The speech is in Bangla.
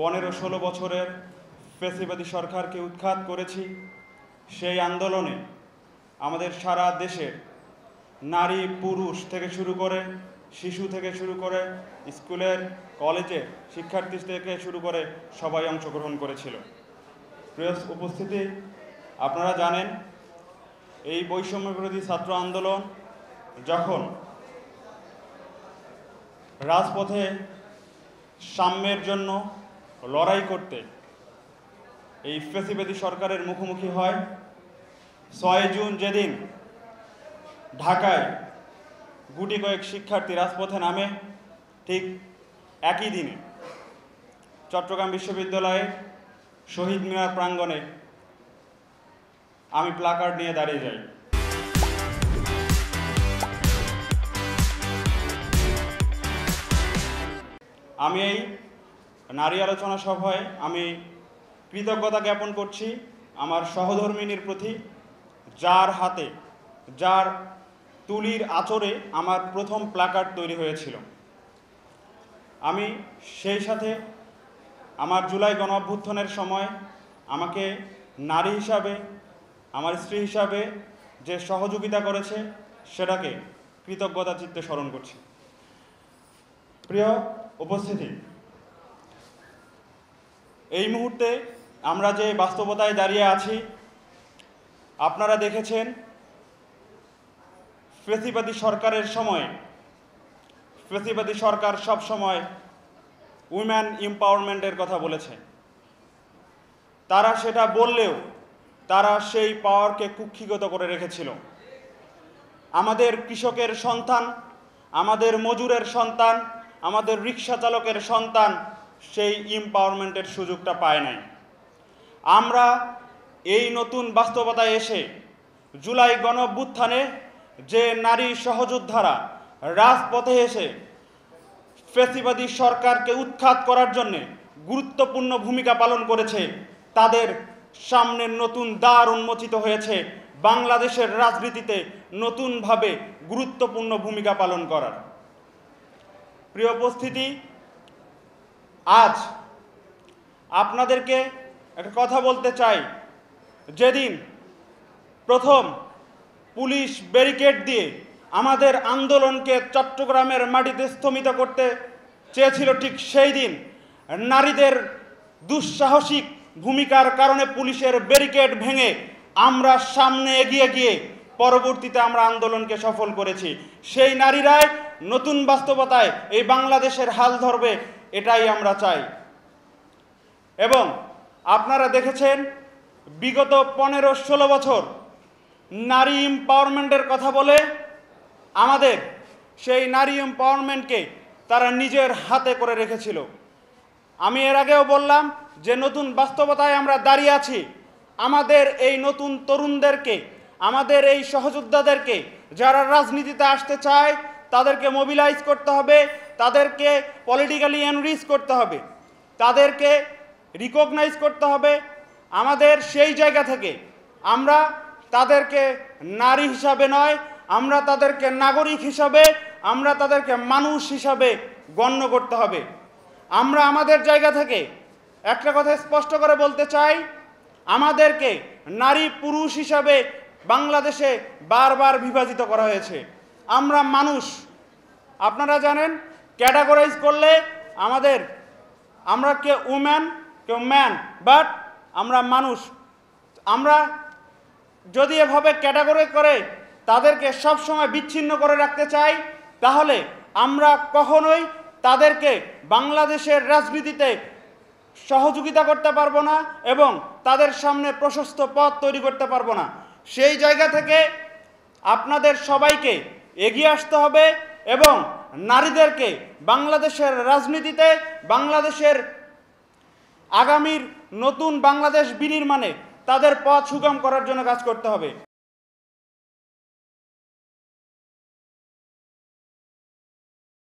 15-16 বছরের ফ্যাসিবাদী সরকারকে উৎখাত করেছি। সেই আন্দোলনে আমাদের সারা দেশের নারী পুরুষ থেকে শুরু করে শিশু থেকে শুরু করে স্কুলের কলেজের শিক্ষার্থী থেকে শুরু করে সবাই অংশগ্রহণ করেছিল। প্রিয় উপস্থিতি, আপনারা জানেন এই বৈষম্য বিরোধী ছাত্র আন্দোলন যখন রাজপথে সাম্যের জন্য লড়াই করতে এই ফ্যাসিবাদী সরকারের মুখোমুখি হয়, 6 জুন যেদিন ঢাকায় গুটি কয়েক শিক্ষার্থী রাজপথে নামে, ঠিক একই দিনে চট্টগ্রাম বিশ্ববিদ্যালয়ে শহীদ মিনার প্রাঙ্গণে আমি প্লাকার্ড নিয়ে দাঁড়িয়ে যাই। আমি এই নারী আলোচনা সভায় আমি কৃতজ্ঞতা জ্ঞাপন করছি আমার সহধর্মিনীর প্রতি, যার হাতে, যার তুলির আঁচড়ে আমার প্রথম প্লাকার্ড তৈরি হয়েছিল। আমি সেই সাথে আমার জুলাই গণঅভ্যুত্থানের সময় আমাকে নারী হিসাবে, আমার স্ত্রী হিসাবে যে সহযোগিতা করেছে সেটাকে কৃতজ্ঞতা চিত্তে স্মরণ করছি। প্রিয় উপস্থিতি, এই মুহূর্তে আমরা যে বাস্তবতায় দাঁড়িয়ে আছি, আপনারা দেখেছেন ফ্যাসিবাদী সরকারের সময় ফ্যাসিবাদী সরকার সব সময় উইমেন এম্পাওয়ারমেন্টের কথা বলেছে। তারা সেটা বললেও তারা সেই পাওয়ারকে কুক্ষিগত করে রেখেছিল। আমাদের কৃষকের সন্তান, আমাদের মজুরের সন্তান, আমাদের রিক্সা চালকের সন্তান সেই এম্পাওয়ারমেন্টের সুযোগটা পায় নাই। আমরা এই নতুন বাস্তবতায় এসে জুলাই গণঅভ্যুত্থানে যে নারী সহযোদ্ধারা রাজপথে এসে ফ্যাসিবাদী সরকারকে উৎখাত করার জন্য গুরুত্বপূর্ণ ভূমিকা পালন করেছে, তাদের সামনে নতুন দ্বার উন্মোচিত হয়েছে বাংলাদেশের রাজনীতিতে নতুনভাবে গুরুত্বপূর্ণ ভূমিকা পালন করার। প্রিয় উপস্থিতি, আজ আপনাদেরকে একটা কথা বলতে চাই। যেদিন প্রথম পুলিশ ব্যারিকেড দিয়ে আমাদের আন্দোলনকে চট্টগ্রামের মাটিতে স্থমিত করতে চেয়েছিল, ঠিক সেই দিন নারীদের দুঃসাহসিক ভূমিকার কারণে পুলিশের ব্যারিকেড ভেঙে আমরা সামনে এগিয়ে গিয়ে পরবর্তীতে আমরা আন্দোলনকে সফল করেছি। সেই নারীরাই নতুন বাস্তবতায় এই বাংলাদেশের হাল ধরবে, এটাই আমরা চাই। এবং আপনারা দেখেছেন বিগত 15-16 বছর নারী এম্পাওয়ারমেন্টের কথা বলে আমাদের সেই নারী এম্পাওয়ারমেন্টকে তারা নিজের হাতে করে রেখেছিল। আমি এর আগেও বললাম যে নতুন বাস্তবতায় আমরা দাঁড়িয়ে আছি। আমাদের এই নতুন তরুণদেরকে, আমাদের এই সহযোদ্ধাদেরকে, যারা রাজনীতিতে আসতে চায় তাদেরকে মোবিলাইজ করতে হবে, তাদেরকে পলিটিক্যালি এনরিচ করতে হবে, তাদেরকে রিকগনাইজ করতে হবে। আমাদের সেই জায়গা থেকে আমরা তাদেরকে নারী হিসাবে নয়, আমরা তাদেরকে নাগরিক হিসাবে, আমরা তাদেরকে মানুষ হিসাবে গণ্য করতে হবে। আমরা আমাদের জায়গা থেকে একটা কথা স্পষ্ট করে বলতে চাই, আমাদেরকে নারী পুরুষ হিসাবে বাংলাদেশে বারবার বিভাজিত করা হয়েছে। আমরা মানুষ, আপনারা জানেন ক্যাটাগরাইজ করলে আমরা কেউ উম্যান কেউ ম্যান, বাট আমরা মানুষ। আমরা যদি এভাবে ক্যাটাগরি করে তাদেরকে সবসময় বিচ্ছিন্ন করে রাখতে চাই, তাহলে আমরা কখনোই তাদেরকে বাংলাদেশের রাজনীতিতে সহযোগিতা করতে পারবো না এবং তাদের সামনে প্রশস্ত পথ তৈরি করতে পারবো না। সেই জায়গা থেকে আপনাদের সবাইকে এগিয়ে আসতে হবে এবং নারীদেরকে বাংলাদেশের রাজনীতিতে, বাংলাদেশের আগামীর নতুন বাংলাদেশ বিনির্মাণে তাদের পথ সুগম করার জন্য কাজ করতে হবে।